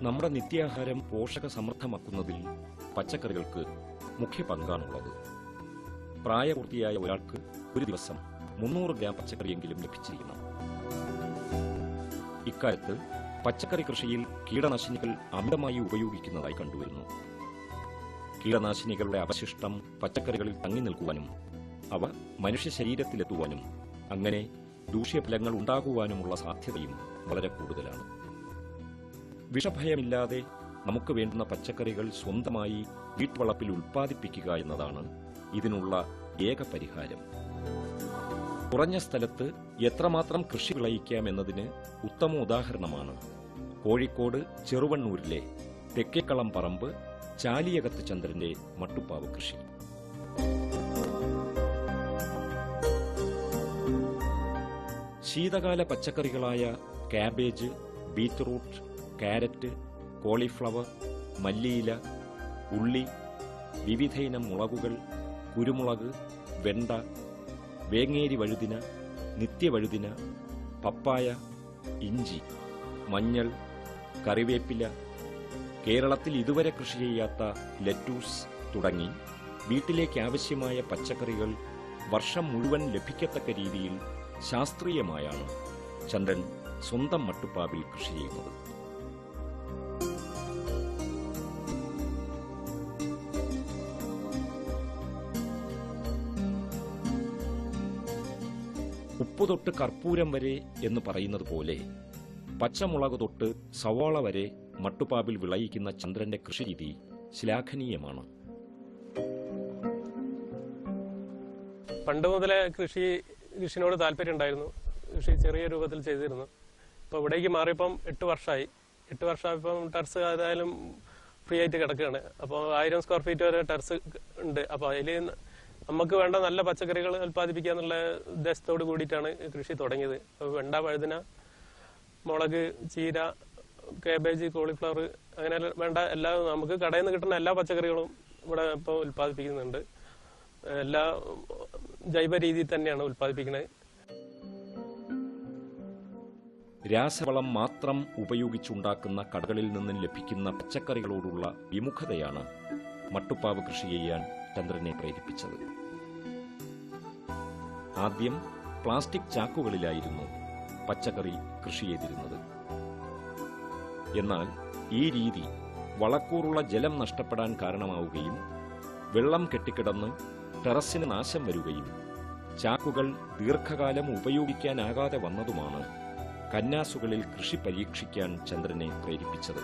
നമ്മുടെ നിത്യാഹാരം പോഷക സമൃദ്ധമാക്കുന്നതിൽ പച്ചക്കറികൾക്ക് മുഖ്യ പങ്കാണുള്ളത്. പ്രായപൂർത്തിയായ ഒരാൾക്ക് ഒരു ദിവസം 300 ഗ്രാം പച്ചക്കറിയെങ്കിലും ലഭിച്ചിരിക്കണം. ഇക്കാലത്ത് പച്ചക്കറി കൃഷിയിൽ കീടനാശിനികൾ അമിതമായി ഉപയോഗിക്കുന്നതായി കണ്ടുവരുന്നു. കീടനാശിനികളുടെ അവശിഷ്ടം പച്ചക്കറികളിൽ തങ്ങി നിൽക്കുവാനും അവ മനുഷ്യ ശരീരത്തിലെത്തുവാനും അങ്ങനെ ദൂഷ്യഫലങ്ങൾ ഉണ്ടാകുവാനുമുള്ള സാധ്യതയും വളരെ കൂടുതലാണ്. വിഷഭയമില്ലാതെ നമുക്ക് വേണ്ടുന്ന പച്ചക്കറികൾ സ്വന്തമായി വീട്ടുവളപ്പിൽ ഉൽപ്പാദിപ്പിക്കുക എന്നതാണ് ഇതിനുള്ള ഏക പരിഹാരം. കുറഞ്ഞ സ്ഥലത്ത് എത്രമാത്രം കൃഷി വിളയിക്കാം എന്നതിന് ഉത്തമ ഉദാഹരണമാണ് കോഴിക്കോട് ചെറുവണ്ണൂരിലെ തെക്കേക്കളം പറമ്പ് ചാലിയകത്ത് ചന്ദ്രന്റെ മട്ടുപ്പാവ് കൃഷി. ശീതകാല പച്ചക്കറികളായ കാബേജ്, ബീറ്റ്റൂട്ട്, കാരറ്റ്, കോളിഫ്ലവർ, മല്ലിയില, ഉള്ളി, വിവിധയിനം മുളകുകൾ, കുരുമുളക്, വെണ്ട, വേങ്ങേരി വഴുതിന, നിത്യവഴുതിന, പപ്പായ, ഇഞ്ചി, മഞ്ഞൾ, കറിവേപ്പില, കേരളത്തിൽ ഇതുവരെ കൃഷി ചെയ്യാത്ത ലെറ്റൂസ് തുടങ്ങി വീട്ടിലേക്ക് ആവശ്യമായ പച്ചക്കറികൾ വർഷം മുഴുവൻ ലഭിക്കത്തക്ക രീതിയിൽ ശാസ്ത്രീയമായാണ് ചന്ദ്രൻ സ്വന്തം മട്ടുപ്പാവിൽ കൃഷി ചെയ്യുന്നത്. ഉപ്പ് തൊട്ട് കർപ്പൂരം വരെ എന്ന് പറയുന്നത് പോലെ പച്ചമുളക് തൊട്ട് സവാള വരെ മട്ടുപ്പാവിൽ വിളയിക്കുന്ന ചന്ദ്രന്റെ കൃഷിരീതി ശ്ലാഘനീയമാണ്. പണ്ട് മുതലേ കൃഷിനോട് താല്പര്യം ഉണ്ടായിരുന്നു. കൃഷി ചെറിയ രൂപത്തിൽ ചെയ്തിരുന്നു. ഇപ്പോൾ ഇവിടേക്ക് മാറിയപ്പം 8 വർഷമായി. 8 വർഷമായപ്പം ടെറസ് ഏതായാലും ഫ്രീ ആയിട്ട് കിടക്കുകയാണ്. അപ്പോൾ 1000 സ്ക്വയർ ഫീറ്റ് വരെ ടെറസ് ഉണ്ട്. അപ്പോൾ അതിൽ നമുക്ക് വേണ്ട നല്ല പച്ചക്കറികൾ ഉൽപ്പാദിപ്പിക്കുക എന്നുള്ള ഉദ്ദേശത്തോട് കൂടിയിട്ടാണ് കൃഷി തുടങ്ങിയത്. വെണ്ട, വഴുതന, മുളക്, ചീര, കാബേജ്, കോളിഫ്ലവർ, അങ്ങനെ വേണ്ട എല്ലാ നമുക്ക് കടയിൽ നിന്ന് കിട്ടുന്ന എല്ലാ പച്ചക്കറികളും ഇവിടെ ഇപ്പോൾ ഉൽപ്പാദിപ്പിക്കുന്നുണ്ട്. എല്ലാ ജൈവ രീതിയിൽ തന്നെയാണ് ഉൽപ്പാദിപ്പിക്കുന്നത്. രാസവളം മാത്രം ഉപയോഗിച്ചുണ്ടാക്കുന്ന കടകളിൽ നിന്നും ലഭിക്കുന്ന പച്ചക്കറികളോടുള്ള വിമുഖതയാണ് മട്ടുപ്പാവ് കൃഷി ചെയ്യാൻ ചന്ദ്രനെ പ്രേരിപ്പിച്ചത്. ആദ്യം പ്ലാസ്റ്റിക് ചാക്കുകളിലായിരുന്നു പച്ചക്കറി കൃഷി ചെയ്തിരുന്നത്. എന്നാൽ ഈ രീതി വളക്കൂറുള്ള ജലം നഷ്ടപ്പെടാൻ കാരണമാവുകയും വെള്ളം കെട്ടിക്കിടന്ന് ടെറസിന് നാശം വരികയും ചാക്കുകൾ ദീർഘകാലം ഉപയോഗിക്കാനാകാതെ വന്നതുമാണ് കന്നാസുകളിൽ കൃഷി പരീക്ഷിക്കാൻ ചന്ദ്രനെ പ്രേരിപ്പിച്ചത്.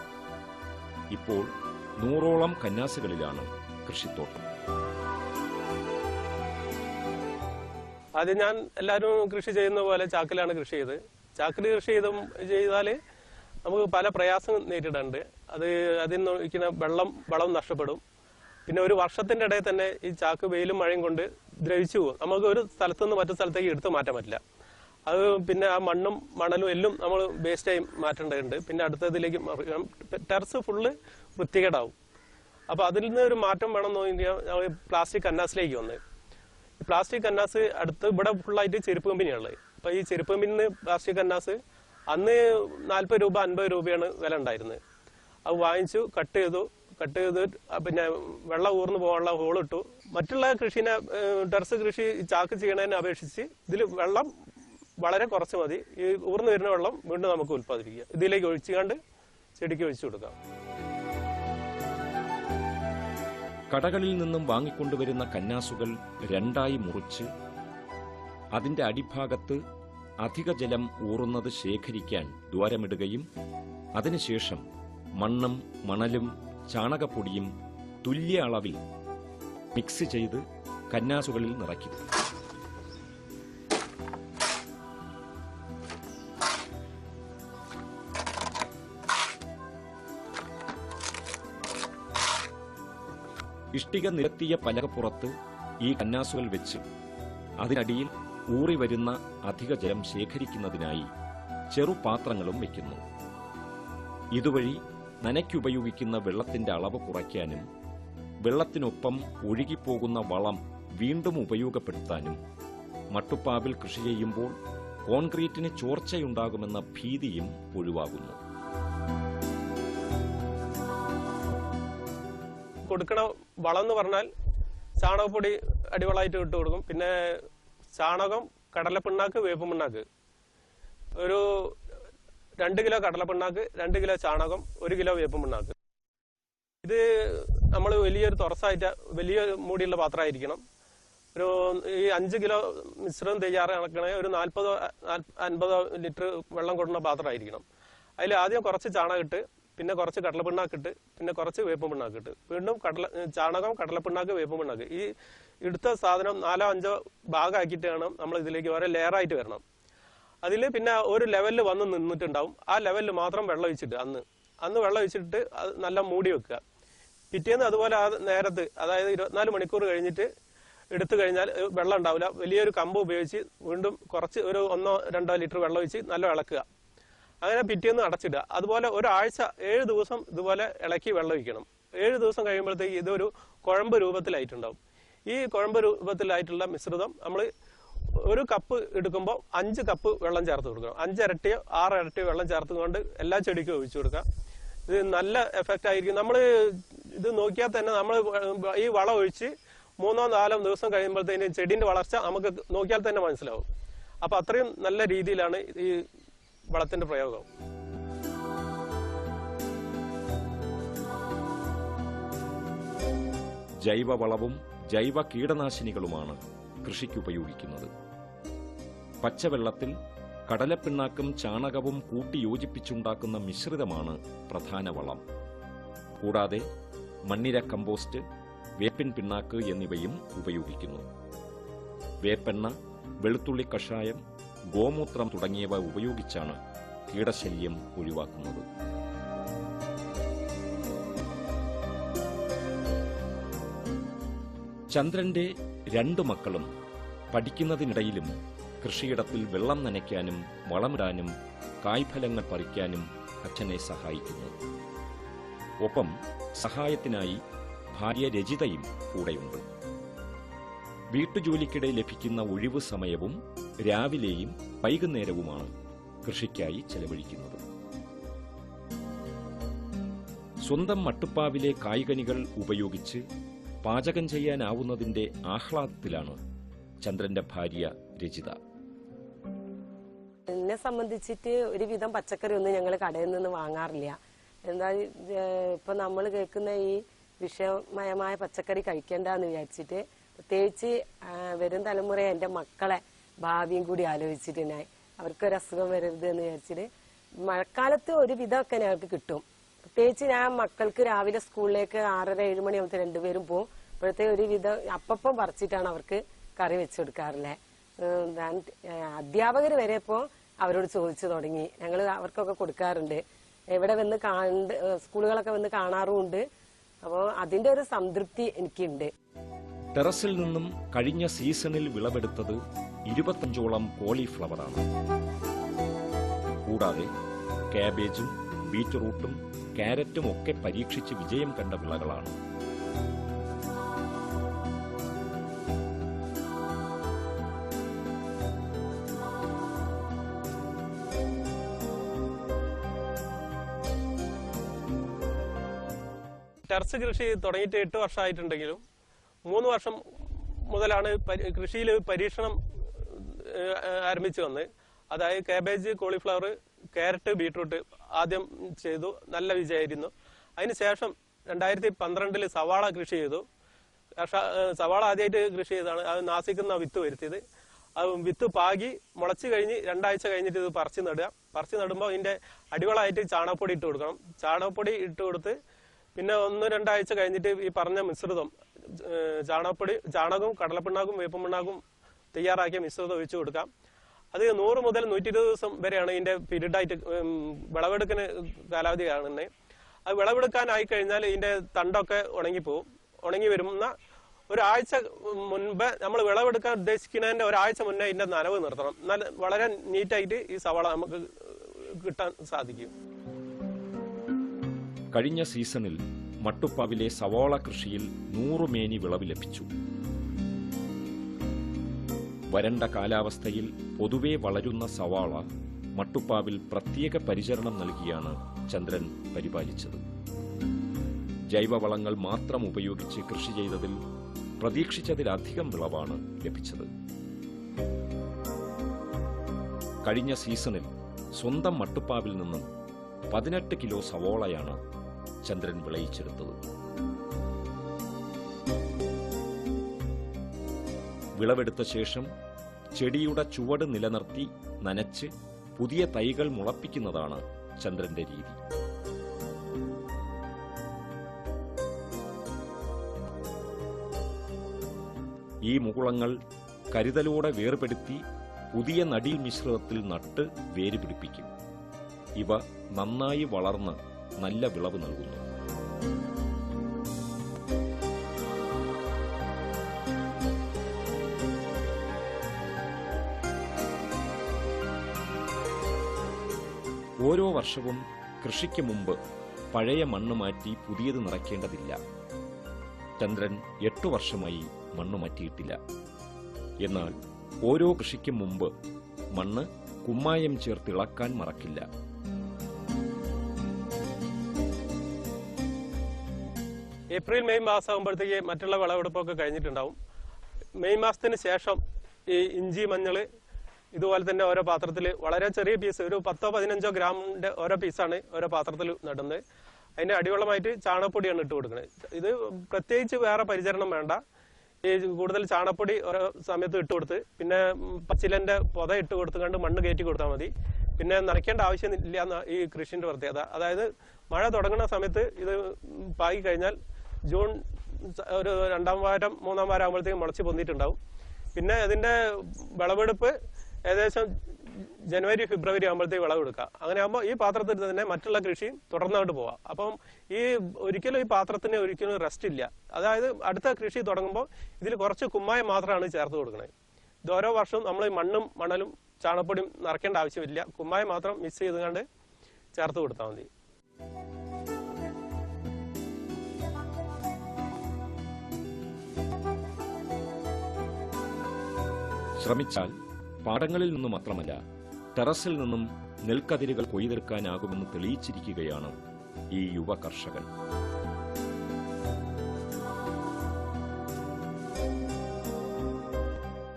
ഇപ്പോൾ 100ഓളം കന്നാസുകളിലാണ് കൃഷിത്തോട്ടം. ആദ്യം ഞാൻ എല്ലാവരും കൃഷി ചെയ്യുന്ന പോലെ ചാക്കിലാണ് കൃഷി ചെയ്തത്. ചാക്കിൽ കൃഷി ചെയ്താൽ നമുക്ക് പല പ്രയാസം നേരിടുന്നുണ്ട്. അതിൽ ഒഴിക്കുന്ന വളം നഷ്ടപ്പെടും. പിന്നെ ഒരു വർഷത്തിന്റെ ഇടയിൽ തന്നെ ഈ ചാക്ക് വെയിലും മഴയും കൊണ്ട് ദ്രവിച്ചു പോകും. നമുക്ക് ഒരു സ്ഥലത്തുനിന്ന് മറ്റു സ്ഥലത്തേക്ക് എടുത്തു മാറ്റാൻ പറ്റില്ല. അത് പിന്നെ ആ മണ്ണും മണലും എല്ലാം നമ്മൾ വേസ്റ്റായി മാറ്റേണ്ടതുണ്ട്. പിന്നെ അടുത്തതിലേക്ക് ടെറസ് ഫുള്ള് വൃത്തികേടാവും. അപ്പോൾ അതിൽ നിന്ന് ഒരു മാറ്റം വേണം എന്ന് ഞങ്ങൾ പ്ലാസ്റ്റിക് കന്നാസിലേക്ക് വന്ന്. ഈ പ്ലാസ്റ്റിക് കന്നാസ് അടുത്ത് ഇവിടെ ഫുള്ളായിട്ട് ചെരുപ്പ് കമ്പനിയാണുള്ളത്. അപ്പോൾ ഈ ചെരുപ്പ് കമ്പനിയിൽ നിന്ന് പ്ലാസ്റ്റിക് കന്നാസ് അന്ന് 40 രൂപ 50 രൂപയാണ് വില ഉണ്ടായിരുന്നത്. അത് വാങ്ങിച്ചു, കട്ട് ചെയ്ത് പിന്നെ വെള്ളം ഊർന്നു പോകാനുള്ള ഹോളിട്ടു. മറ്റുള്ള കൃഷിനെ ടെറസ് കൃഷി ചാക്ക് ചെയ്യണതിനെ അപേക്ഷിച്ച് ഇതിൽ വെള്ളം വളരെ കുറച്ച് മതി. ഈ ഊർന്നു വരുന്ന വെള്ളം വീണ്ടും നമുക്ക് ഉൽപ്പാദിപ്പിക്കുക. ഇതിലേക്ക് ഒഴിച്ചുകൊണ്ട് ചെടിക്ക് ഒഴിച്ചു കൊടുക്കാം. കടകളിൽ നിന്നും വാങ്ങിക്കൊണ്ടുവരുന്ന കന്നാസുകൾ 2ആയി മുറിച്ച് അതിന്റെ അടിഭാഗത്ത് അധിക ജലം ഊറുന്നത് ശേഖരിക്കാൻ ദ്വാരമിടുകയും അതിനുശേഷം മണ്ണും മണലും ചാണകപ്പൊടിയും തുല്യ അളവിൽ മിക്സ് ചെയ്ത് കന്നാസുകളിൽ നിറയ്ക്കും. ഇഷ്ടിക നിരത്തിയ പലകപ്പുറത്ത് ഈ കന്നാസുകൾ വെച്ച് അതിനടിയിൽ ഊറി വരുന്ന അധിക ജലം ശേഖരിക്കുന്നതിനായി ചെറുപാത്രങ്ങളും വയ്ക്കുന്നു. ഇതുവഴി നനയ്ക്കുപയോഗിക്കുന്ന വെള്ളത്തിന്റെ അളവ് കുറയ്ക്കാനും വെള്ളത്തിനൊപ്പം ഒഴുകിപ്പോകുന്ന വളം വീണ്ടും ഉപയോഗപ്പെടുത്താനും മട്ടുപ്പാവിൽ കൃഷി ചെയ്യുമ്പോൾ കോൺക്രീറ്റിന് ചോർച്ചയുണ്ടാകുമെന്ന ഭീതിയും ഒഴിവാകുന്നു. കൊടുക്കണ വളം എന്ന് പറഞ്ഞാൽ ചാണകപ്പൊടി അടിവളമായിട്ട് ഇട്ട് കൊടുക്കും. പിന്നെ ചാണകം, കടലപ്പിണ്ണാക്ക്, വേപ്പ് പിണ്ണാക്ക്, ഒരു 2 കിലോ കടലപ്പിണ്ണാക്ക്, 2 കിലോ ചാണകം, 1 കിലോ വേപ്പ് പിണ്ണാക്ക്. ഇത് നമ്മൾ വലിയൊരു തുറസായിട്ട് വലിയ മൂടിയുള്ള പാത്രമായിരിക്കണം. ഒരു ഈ 5 കിലോ മിശ്രം തയ്യാറാക്കണേ ഒരു 40-50 ലിറ്റർ വെള്ളം കൊടുക്കുന്ന പാത്രമായിരിക്കണം. അതിൽ ആദ്യം കുറച്ച് ചാണകം ഇട്ട്, പിന്നെ കുറച്ച് കടലപ്പിണ്ണാക്കിട്ട്, പിന്നെ കുറച്ച് വേപ്പ് പിണ്ണാക്കിട്ട്, വീണ്ടും ചാണകം, കടലപ്പിണ്ണാക്ക്, വേപ്പ് പിണ്ണാക്ക്. ഈ എടുത്ത സാധനം 4-5 ഭാഗമാക്കിയിട്ട് വേണം നമ്മൾ ഇതിലേക്ക് ഓരോ ലെയറായിട്ട് വരണം. അതിൽ പിന്നെ ഒരു ലെവലിൽ വന്ന് നിന്നിട്ടുണ്ടാവും. ആ ലെവലിൽ മാത്രം വെള്ളം ഒഴിച്ചിട്ട് അന്ന് വെള്ളം ഒഴിച്ചിട്ട് അത് നല്ല മൂടി വെക്കുക. പിറ്റേന്ന് അതുപോലെ ആ നേരത്ത്, അതായത് 24 മണിക്കൂർ കഴിഞ്ഞിട്ട് എടുത്തു കഴിഞ്ഞാൽ വെള്ളം ഉണ്ടാവില്ല. വലിയൊരു കമ്പ് ഉപയോഗിച്ച് വീണ്ടും കുറച്ച് ഒരു 1-2 ലിറ്റർ വെള്ളം ഒഴിച്ച് നല്ല ഇളക്കുക. അങ്ങനെ പിറ്റേന്ന് അടച്ചിടുക. അതുപോലെ ഒരാഴ്ച 7 ദിവസം ഇതുപോലെ ഇളക്കി വെള്ളം ഒഴിക്കണം. 7 ദിവസം കഴിയുമ്പോഴത്തേക്ക് ഇതൊരു കുഴമ്പ് രൂപത്തിലായിട്ടുണ്ടാവും. ഈ കുഴമ്പ് രൂപത്തിലായിട്ടുള്ള മിശ്രിതം നമ്മൾ ഒരു കപ്പ് എടുക്കുമ്പോൾ 5 കപ്പ് വെള്ളം ചേർത്ത് കൊടുക്കണം. 5 ഇരട്ടിയോ 6 ഇരട്ടിയോ വെള്ളം ചേർത്തുകൊണ്ട് എല്ലാ ചെടിക്കും ഒഴിച്ചു കൊടുക്കുക. ഇത് നല്ല എഫക്റ്റ് ആയിരിക്കും. നമ്മൾ ഇത് നോക്കിയാൽ തന്നെ നമ്മൾ ഈ വളം ഒഴിച്ച് 3-4 ദിവസം കഴിയുമ്പോഴത്തേന് ചെടീന്റെ വളർച്ച നമുക്ക് നോക്കിയാൽ തന്നെ മനസ്സിലാവും. അപ്പൊ അത്രയും നല്ല രീതിയിലാണ് ഈ വളത്തിന്റെ പ്രയോഗം. ജൈവവളവും ജൈവ കീടനാശിനികളുമാണ് കൃഷിക്ക് ഉപയോഗിക്കുന്നത്. പച്ചവെള്ളത്തിൽ കടലപ്പിണ്ണാക്കും ചാണകവും കൂട്ടി യോജിപ്പിച്ചുണ്ടാക്കുന്ന മിശ്രിതമാണ് പ്രധാന വളം. കൂടാതെ മണ്ണിര കമ്പോസ്റ്റ്, വേപ്പിൻ പിണ്ണാക്ക് എന്നിവയും ഉപയോഗിക്കുന്നു. വേപ്പെണ്ണ, വെളുത്തുള്ളി കഷായം, ഗോമൂത്രം തുടങ്ങിയവ ഉപയോഗിച്ചാണ് കീടശല്യം ഒഴിവാക്കുന്നത്. ചന്ദ്രന്റെ 2 മക്കളും പഠിക്കുന്നതിനിടയിലും കൃഷിയിടത്തിൽ വെള്ളം നനയ്ക്കാനും വളമിടാനും കായ്ഫലങ്ങൾ പറിക്കാനും അച്ഛനെ സഹായിക്കുന്നു. ഒപ്പം സഹായത്തിനായി ഭാര്യ രജിതയും കൂടെയുണ്ട്. വീട്ടുജോലിക്കിടെ ലഭിക്കുന്ന ഒഴിവു സമയവും രാവിലെയും വൈകുന്നേരവുമാണ് കൃഷിക്കായി ചെലവഴിക്കുന്നത്. സ്വന്തം മട്ടുപ്പാവിലെ കായ്കനികൾ ഉപയോഗിച്ച് പാചകം ചെയ്യാനാവുന്നതിന്റെ ആഹ്ലാദത്തിലാണ് ചന്ദ്രന്റെ ഭാര്യ രജിത. എന്നെ സംബന്ധിച്ചിട്ട് ഒരുവിധം പച്ചക്കറി ഒന്നും ഞങ്ങൾ കടയിൽ നിന്ന് വാങ്ങാറില്ല. എന്താ ഇപ്പൊ നമ്മൾ കേൾക്കുന്ന ഈ വിഷമയമായ പച്ചക്കറി കഴിക്കേണ്ടെന്ന് വിചാരിച്ചിട്ട്, പ്രത്യേകിച്ച് വരും തലമുറ എൻ്റെ മക്കളെ ഭാവിയും കൂടി ആലോചിച്ചിട്ട് ഞാൻ അവർക്കൊരസുഖം വരരുത് എന്ന് വിചാരിച്ചിട്ട് മഴക്കാലത്ത് ഒരുവിധമൊക്കെ ഞങ്ങൾക്ക് കിട്ടും. പ്രത്യേകിച്ച് ഞാൻ മക്കൾക്ക് രാവിലെ സ്കൂളിലേക്ക് 6:30-7 മണിയാകുമ്പോൾ 2 പേരും പോകും. ഇപ്പോഴത്തെ ഒരുവിധം അപ്പം പറിച്ചിട്ടാണ് അവർക്ക് കറി വെച്ചു കൊടുക്കാറില്ലേ. അധ്യാപകർ വരെ ഇപ്പോൾ അവരോട് ചോദിച്ചു തുടങ്ങി. ഞങ്ങൾ അവർക്കൊക്കെ കൊടുക്കാറുണ്ട്. ഇവിടെ വന്ന് സ്കൂളുകളൊക്കെ വന്ന് കാണാറുമുണ്ട്. അപ്പോൾ അതിന്റെ ഒരു സംതൃപ്തി എനിക്കുണ്ട്. ടെറസിൽ നിന്നും കഴിഞ്ഞ സീസണിൽ വിളവെടുത്തത് 25ഓളം കോളിഫ്ലവറാണ്. കൂടാതെ കാബേജും ബീറ്റ്റൂട്ടും കാരറ്റും ഒക്കെ പരീക്ഷിച്ച് വിജയം കണ്ട വിളകളാണ്. ടെറസ് കൃഷി തുടങ്ങിയിട്ട് 8 വർഷമായിട്ടുണ്ടെങ്കിലും 3 വർഷം മുതലാണ് കൃഷിയിൽ പരീക്ഷണം ആരംഭിച്ചു വന്നത്. അതായത് കാബേജ്, കോളിഫ്ലവർ, കാരറ്റ്, ബീട്രൂട്ട് ആദ്യം ചെയ്തു. നല്ല വിജയമായിരുന്നു. അതിനുശേഷം 2012 സവാള കൃഷി ചെയ്തു. സവാള ആദ്യമായിട്ട് കൃഷി ചെയ്തതാണ്. അത് നാസിക്കുന്ന വിത്ത് വരുത്തിയത്. അത് വിത്ത് പാകി മുളച്ച് കഴിഞ്ഞ് 2 ആഴ്ച കഴിഞ്ഞിട്ട് ഇത് പറിച്ച് നടുക. പറിച്ച് നടുമ്പോൾ ഇതിന്റെ അടിവളമായിട്ട് ചാണകപ്പൊടി ഇട്ട് കൊടുക്കണം. ചാണകപ്പൊടി ഇട്ട് കൊടുത്ത് പിന്നെ 1-2 ആഴ്ച കഴിഞ്ഞിട്ട് ഈ പറഞ്ഞ മിശ്രിതം ചാണകവും കടലപ്പിണ്ണാക്കും വേപ്പും പിണ്ണാക്കും തയ്യാറാക്കിയ മിശ്രിതം ഒഴിച്ചു കൊടുക്കാം. അത് 100 മുതൽ 120 ദിവസം വരെയാണ് ഇതിന്റെ പീരീഡായിട്ട് വിളവെടുക്കുന്ന കാലാവധി കാണുന്നത്. അത് വിളവെടുക്കാനായി കഴിഞ്ഞാൽ ഇതിന്റെ തണ്ടൊക്കെ ഉണങ്ങിപ്പോവും. ഉണങ്ങി വരുന്ന ഒരാഴ്ച മുൻപ് നമ്മൾ വിളവെടുക്കാൻ ഉദ്ദേശിക്കുന്നതിന്റെ ഒരാഴ്ച മുന്നേ ഇതിന്റെ നനവ് നിർത്തണം. എന്നാൽ വളരെ നീറ്റായിട്ട് ഈ സവാള നമുക്ക് കിട്ടാൻ സാധിക്കും. കഴിഞ്ഞ സീസണിൽ മട്ടുപ്പാവിലെ സവാള കൃഷിയിൽ 100 മേനി വിളവ് ലഭിച്ചു. വരണ്ട കാലാവസ്ഥയിൽ പൊതുവെ വളരുന്ന സവാള മട്ടുപ്പാവിൽ പ്രത്യേക പരിചരണം നൽകിയാണ് ചന്ദ്രൻ പരിപാലിച്ചത്. ജൈവവളങ്ങൾ മാത്രം ഉപയോഗിച്ച് കൃഷി ചെയ്തതിൽ പ്രതീക്ഷിച്ചതിലധികം വിളവാണ് ലഭിച്ചത്. കഴിഞ്ഞ സീസണിൽ സ്വന്തം മട്ടുപ്പാവിൽ നിന്നും 18 കിലോ സവോളയാണ് ചന്ദ്രൻ വിളയിച്ചെടുത്തത്. വിളവെടുത്ത ശേഷം ചെടിയുടെ ചുവട് നിലനിർത്തി നനച്ച് പുതിയ തൈകൾ മുളപ്പിക്കുന്നതാണ് ചന്ദ്രന്റെ രീതി. ഈ മുകുളങ്ങൾ കരുതലോടെ വേർപെടുത്തി പുതിയ നടീൽ മിശ്രിതത്തിൽ നട്ട് വേര് പിടിപ്പിക്കും. ഇവ നന്നായി വളർന്ന് നല്ല വിളവ് നൽകുന്നു. ഓരോ വർഷവും കൃഷിക്ക് മുമ്പ് പഴയ മണ്ണ് മാറ്റി പുതിയത് നിറയ്ക്കേണ്ടതില്ല. ചന്ദ്രൻ 8 വർഷമായി മണ്ണ് മാറ്റിയിട്ടില്ല. എന്നാൽ ഓരോ കൃഷിക്കും മുമ്പ് മണ്ണ് കുമ്മായം ചേർത്ത് ഇളക്കാൻ മറക്കില്ല. ഏപ്രിൽ മെയ് മാസമാകുമ്പോഴത്തേക്ക് മറ്റുള്ള വിളവെടുപ്പൊക്കെ കഴിഞ്ഞിട്ടുണ്ടാവും. മെയ് മാസത്തിന് ശേഷം ഈ ഇഞ്ചി, മഞ്ഞൾ ഇതുപോലെ തന്നെ ഓരോ പാത്രത്തിൽ വളരെ ചെറിയ പീസ്, ഒരു 10-15 ഗ്രാമിന്റെ ഓരോ പീസാണ് ഓരോ പാത്രത്തിൽ നടുന്നത്. അതിന്റെ അടിവെള്ളമായിട്ട് ചാണകപ്പൊടിയാണ് ഇട്ട് കൊടുക്കുന്നത്. ഇത് പ്രത്യേകിച്ച് വേറെ പരിചരണം വേണ്ട. ഈ കൂടുതൽ ചാണകപ്പൊടി ഓരോ സമയത്ത് ഇട്ട് കൊടുത്ത്, പിന്നെ പച്ചിലന്റെ പൊത ഇട്ട് കൊടുത്തുകൊണ്ട് മണ്ണ് കയറ്റി കൊടുത്താൽ മതി. പിന്നെ നനയ്ക്കേണ്ട ആവശ്യമില്ല എന്ന ഈ കൃഷിന്റെ പ്രത്യേകത. അതായത് മഴ തുടങ്ങുന്ന സമയത്ത് ഇത് പാകി കഴിഞ്ഞാൽ ജൂൺ ഒരു 2-ാം വാരം 3-ാം വാരം ആകുമ്പോഴത്തേക്കും മുളച്ച് പൊന്തിയിട്ടുണ്ടാവും. പിന്നെ ഇതിന്റെ വിളവെടുപ്പ് ഏകദേശം ജനുവരി ഫെബ്രുവരി ആകുമ്പോഴത്തേക്ക് വിളവെടുക്കുക. അങ്ങനെ ആകുമ്പോൾ ഈ പാത്രത്തിൽ തന്നെ മറ്റുള്ള കൃഷിയും തുടർന്നുകൊണ്ട് പോവാം. അപ്പം ഒരിക്കലും ഈ പാത്രത്തിന് ഒരിക്കലും റെസ്റ്റ് ഇല്ല. അതായത് അടുത്ത കൃഷി തുടങ്ങുമ്പോൾ ഇതിൽ കുറച്ച് കുമ്മായം മാത്രമാണ് ചേർത്ത് കൊടുക്കുന്നത്. ഇത് ഓരോ വർഷവും നമ്മൾ മണ്ണും മണലും ചാണകപ്പൊടിയും നിറയ്ക്കേണ്ട ആവശ്യമില്ല. കുമ്മായം മാത്രം മിക്സ് ചെയ്തുകൊണ്ട് ചേർത്ത് കൊടുത്താൽ മതി. ശ്രമിച്ചാൽ പാടങ്ങളിൽ നിന്നും മാത്രമല്ല ടെറസിൽ നിന്നും നെൽക്കതിരുകൾ കൊയ്തെടുക്കാനാകുമെന്ന് തെളിയിച്ചിരിക്കുകയാണ് ഈ യുവ കർഷകൻ.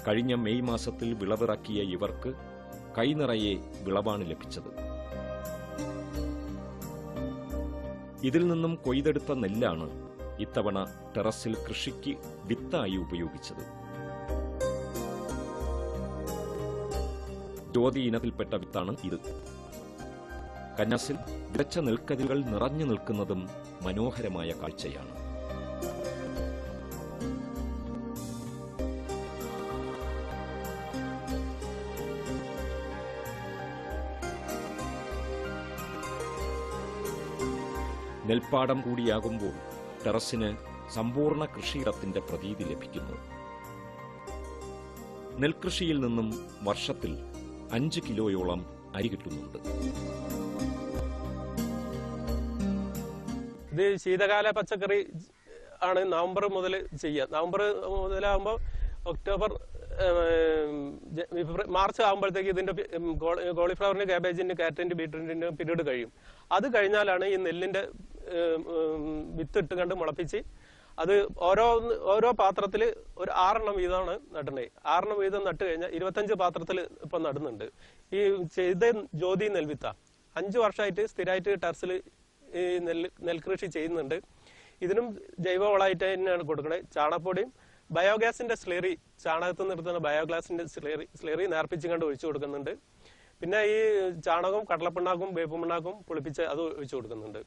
കഴിഞ്ഞ മെയ് മാസത്തിൽ വിളവിറക്കിയ ഇവർക്ക് കൈനിറയെ വിളവാണ് ലഭിച്ചത്. ഇതിൽ നിന്നും കൊയ്തെടുത്ത നെല്ലാണ് ഇത്തവണ ടെറസിൽ കൃഷിക്ക് വിത്തായി ഉപയോഗിച്ചത്. ജ്യോതി ഇനത്തിൽപ്പെട്ട വിത്താണ് ഇത്. കന്നാസിൽ വിതച്ച നെൽക്കതിരുകൾ നിറഞ്ഞു നിൽക്കുന്നതും മനോഹരമായ കാഴ്ചയാണ്. നെൽപ്പാടം കൂടിയാകുമ്പോൾ ടെറസിന് സമ്പൂർണ്ണ കൃഷിയിടത്തിന്റെ പ്രതീതി ലഭിക്കുന്നു. നെൽകൃഷിയിൽ നിന്നും വർഷത്തിൽ 5 കിലോയോളം അരി കിട്ടുന്നുണ്ട്. ഇത് ശീതകാല പച്ചക്കറി ആണ്. നവംബർ മുതൽ ചെയ്യുക. നവംബർ മുതലാകുമ്പോൾ ഒക്ടോബർ മാർച്ച് ആകുമ്പോഴത്തേക്ക് ഇതിന്റെ കോളിഫ്ലവറിന്, കാബേജിന്, കാരറ്റിന്, ബീട്രൂട്ടിന് പീരീഡ് കഴിയും. അത് കഴിഞ്ഞാലാണ് ഈ നെല്ലിന്റെ വിത്ത് ഇട്ട് കണ്ട് മുളപ്പിച്ച് അത് ഓരോ പാത്രത്തിൽ ഒരു 6 വീതമാണ് നടുന്നത്. 6 വീതം നട്ട് കഴിഞ്ഞാൽ 25 പാത്രത്തിൽ ഇപ്പൊ നടുന്നുണ്ട്. ഈ ചെയ്ത ജ്യോതി നെൽവിത്ത 5 വർഷമായിട്ട് സ്ഥിരമായിട്ട് ടെറസിൽ ഈ നെൽകൃഷി ചെയ്യുന്നുണ്ട്. ഇതിനും ജൈവവളമായിട്ട് തന്നെയാണ് കൊടുക്കുന്നത്. ചാണകപ്പൊടിയും ബയോഗ്യാസിന്റെ സ്ലേറി, ചാണകത്തിൽ നിർത്തുന്ന ബയോഗ്യാസിന്റെ സ്ലേറി നേർപ്പിച്ചും കണ്ട് ഒഴിച്ചു കൊടുക്കുന്നുണ്ട്. പിന്നെ ഈ ചാണകവും കടലപ്പിണ്ണാക്കും വേപ്പുപിണ്ണാക്കും പുളിപ്പിച്ച് അത് ഒഴിച്ചു കൊടുക്കുന്നുണ്ട്.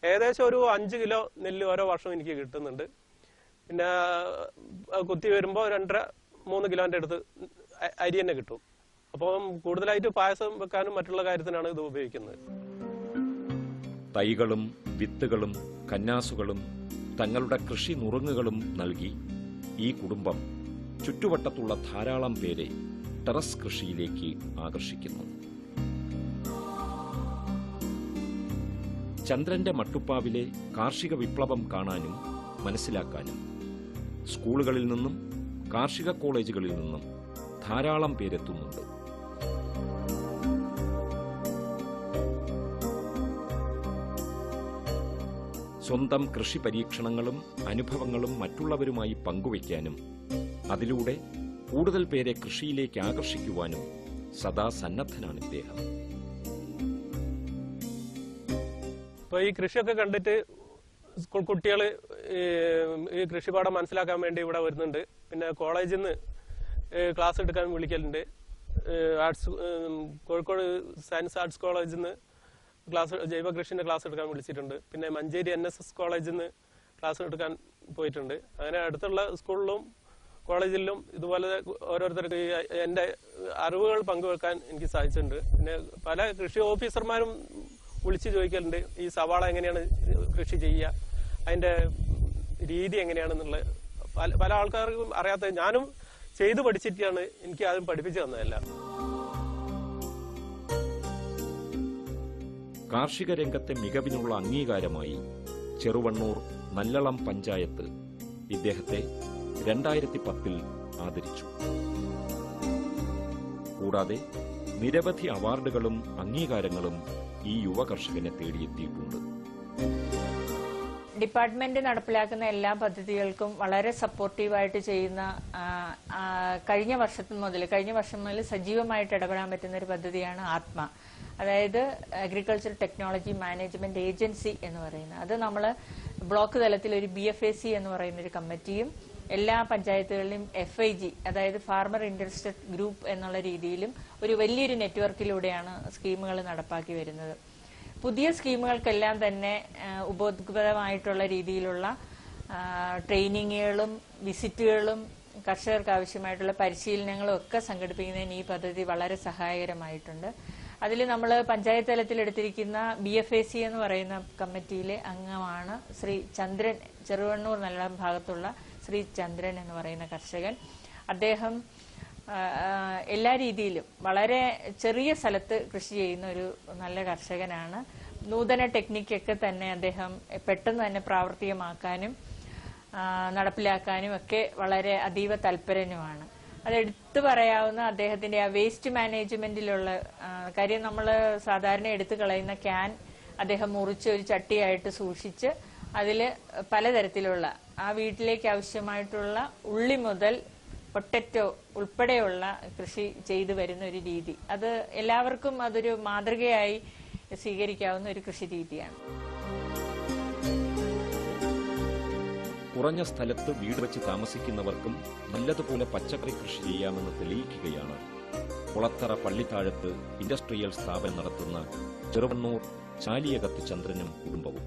ഏകദേശം ഒരു 5 കിലോ നെല്ല് ഓരോ വർഷവും എനിക്ക് കിട്ടുന്നുണ്ട്. പിന്നെ കുത്തി വരുമ്പോൾ 2.5-3 കിലോന്റെ അടുത്ത് അരി തന്നെ കിട്ടും. അപ്പം കൂടുതലായിട്ട് പായസം വെക്കാനും മറ്റുള്ള കാര്യത്തിനാണ് ഇത് ഉപയോഗിക്കുന്നത്. തൈകളും വിത്തുകളും കന്നാസുകളും തങ്ങളുടെ കൃഷി നുറുങ്ങുകളും നൽകി ഈ കുടുംബം ചുറ്റുവട്ടത്തുള്ള ധാരാളം പേരെ ടെറസ് കൃഷിയിലേക്ക് ആകർഷിക്കുന്നു. ചന്ദ്രന്റെ മട്ടുപ്പാവിലെ കാർഷിക വിപ്ലവം കാണാനും മനസ്സിലാക്കാനും സ്കൂളുകളിൽ നിന്നും കാർഷിക കോളേജുകളിൽ നിന്നും ധാരാളം പേരെത്തുന്നുണ്ട്. സ്വന്തം കൃഷി പരീക്ഷണങ്ങളും അനുഭവങ്ങളും മറ്റുള്ളവരുമായി പങ്കുവയ്ക്കാനും അതിലൂടെ കൂടുതൽ പേരെ കൃഷിയിലേക്ക് ആകർഷിക്കുവാനും സദാ സന്നദ്ധനാണ് ഇദ്ദേഹം. അപ്പോൾ ഈ കൃഷിയൊക്കെ കണ്ടിട്ട് സ്കൂൾ കുട്ടികൾ ഈ കൃഷിപാഠം മനസ്സിലാക്കാൻ വേണ്ടി ഇവിടെ വരുന്നുണ്ട്. പിന്നെ കോളേജിൽ നിന്ന് ക്ലാസ് എടുക്കാൻ വിളിക്കലുണ്ട്. ആർട്സ് കോഴിക്കോട് സയൻസ് ആർട്സ് കോളേജിൽ നിന്ന് ജൈവ കൃഷിന്റെ ക്ലാസ് എടുക്കാൻ വിളിച്ചിട്ടുണ്ട്. പിന്നെ മഞ്ചേരി NSS കോളേജിൽ നിന്ന് ക്ലാസ് എടുക്കാൻ പോയിട്ടുണ്ട്. അങ്ങനെ അടുത്തുള്ള സ്കൂളിലും കോളേജിലും ഇതുപോലെ ഓരോരുത്തർക്ക് എൻ്റെ അറിവുകൾ പങ്കുവെക്കാൻ എനിക്ക് സാധിച്ചിട്ടുണ്ട്. പിന്നെ പല കൃഷി ഓഫീസർമാരും വിളിച്ച് ചോദിക്കലുണ്ട്, ഈ സവാള എങ്ങനെയാണ് കൃഷി ചെയ്യുക, അതിൻ്റെ രീതി എങ്ങനെയാണെന്നുള്ള പല ആൾക്കാർക്കും അറിയാത്ത, ഞാനും ചെയ്തു പഠിച്ചിട്ടാണ് എനിക്ക് ആരും പഠിപ്പിച്ചു തന്നതല്ല. കാർഷിക രംഗത്തെ മികവിനുള്ള അംഗീകാരമായി ചെറുവണ്ണൂർ നല്ലളം പഞ്ചായത്ത് ഇദ്ദേഹത്തെ 2010 ആദരിച്ചു. കൂടാതെ നിരവധി അവാർഡുകളും അംഗീകാരങ്ങളും ഈ യുവ കർഷകനെ തേടിയെത്തിയിട്ടുണ്ട്. ഡിപ്പാർട്ട്മെന്റ് നടപ്പിലാക്കുന്ന എല്ലാ പദ്ധതികൾക്കും വളരെ സപ്പോർട്ടീവായിട്ട് ചെയ്യുന്ന കഴിഞ്ഞ വർഷം മുതൽ സജീവമായിട്ട് ഇടപെടാൻ പറ്റുന്ന ഒരു പദ്ധതിയാണ് ആത്മ. അതായത് അഗ്രികൾച്ചർ ടെക്നോളജി മാനേജ്മെന്റ് ഏജൻസി എന്ന് പറയുന്നത്. അത് നമ്മൾ ബ്ലോക്ക് തലത്തിൽ ഒരു BFAC എന്ന് പറയുന്ന ഒരു കമ്മിറ്റിയും എല്ലാ പഞ്ചായത്തുകളിലും FIG അതായത് ഫാർമർ ഇൻട്രസ്റ്റഡ് ഗ്രൂപ്പ് എന്നുള്ള രീതിയിലും ഒരു വലിയൊരു നെറ്റ്വർക്കിലൂടെയാണ് സ്കീമുകൾ നടപ്പാക്കി വരുന്നത്. പുതിയ സ്കീമുകൾക്കെല്ലാം തന്നെ ഉപോത്കൃതമായിട്ടുള്ള രീതിയിലുള്ള ട്രെയിനിങ്ങുകളും വിസിറ്റുകളും കർഷകർക്ക് ആവശ്യമായിട്ടുള്ള പരിശീലനങ്ങളും ഒക്കെ സംഘടിപ്പിക്കുന്നതിന് ഈ പദ്ധതി വളരെ സഹായകരമായിട്ടുണ്ട്. അതിൽ നമ്മൾ പഞ്ചായത്ത് തലത്തിൽ എടുത്തിരിക്കുന്ന BFAC എന്ന് പറയുന്ന കമ്മിറ്റിയിലെ അംഗമാണ് ശ്രീ ചന്ദ്രൻ, ചെറുവണ്ണൂർ നല്ലളം ഭാഗത്തുള്ള ശ്രീ ചന്ദ്രൻ എന്ന് പറയുന്ന കർഷകൻ. അദ്ദേഹം എല്ലാ രീതിയിലും വളരെ ചെറിയ സ്ഥലത്ത് കൃഷി ചെയ്യുന്ന ഒരു നല്ല കർഷകനാണ്. നൂതന ടെക്നിക്കൊക്കെ തന്നെ അദ്ദേഹം പെട്ടെന്ന് തന്നെ പ്രാവർത്തികമാക്കാനും നടപ്പിലാക്കാനും ഒക്കെ വളരെ അതീവ തൽപരനുമാണ്. അതെടുത്തു പറയാവുന്ന അദ്ദേഹത്തിന്റെ ആ വേസ്റ്റ് മാനേജ്മെന്റിലുള്ള കാര്യം, നമ്മൾ സാധാരണ എടുത്തു കളയുന്ന ക്യാൻ അദ്ദേഹം മുറിച്ച് ഒരു ചട്ടിയായിട്ട് സൂക്ഷിച്ച് അതിൽ പലതരത്തിലുള്ള ആ വീട്ടിലേക്ക് ആവശ്യമായിട്ടുള്ള ഉള്ളി മുതൽ പൊട്ടറ്റോ ഉൾപ്പെടെയുള്ള കൃഷി ചെയ്തു വരുന്ന ഒരു രീതി, അത് എല്ലാവർക്കും അതൊരു മാതൃകയായി സ്വീകരിക്കാവുന്ന ഒരു കൃഷി രീതിയാണ്. കുറഞ്ഞ സ്ഥലത്ത് വീട് വെച്ച് താമസിക്കുന്നവർക്കും നല്ലതുപോലെ പച്ചക്കറി കൃഷി ചെയ്യാമെന്ന് തെളിയിക്കുകയാണ് കുളത്തറ പള്ളിത്താഴത്ത് ഇൻഡസ്ട്രിയൽ സ്ഥാപനം നടത്തുന്ന ചെറുവണ്ണൂർ ചാലിയകത്ത് ചന്ദ്രനും കുടുംബവും.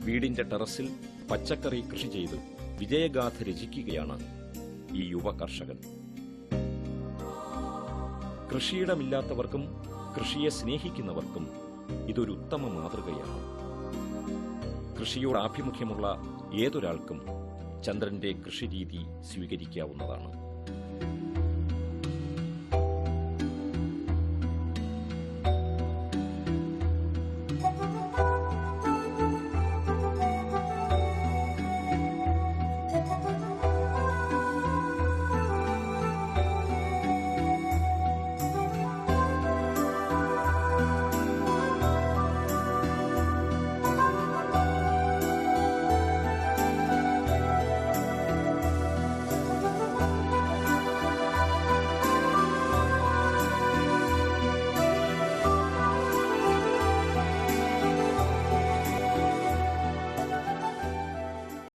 വീടിന്റെ ടെറസിൽ പച്ചക്കറി കൃഷി ചെയ്ത് വിജയഗാഥ രചിക്കുകയാണ് ഈ യുവ കർഷകൻ. കൃഷിയിടമില്ലാത്തവർക്കും കൃഷിയെ സ്നേഹിക്കുന്നവർക്കും ഇതൊരു ഉത്തമ മാതൃകയാണ്. കൃഷിയോട് ആഭിമുഖ്യമുള്ള ഏതൊരാൾക്കും ചന്ദ്രന്റെ കൃഷിരീതി സ്വീകരിക്കാവുന്നതാണ്.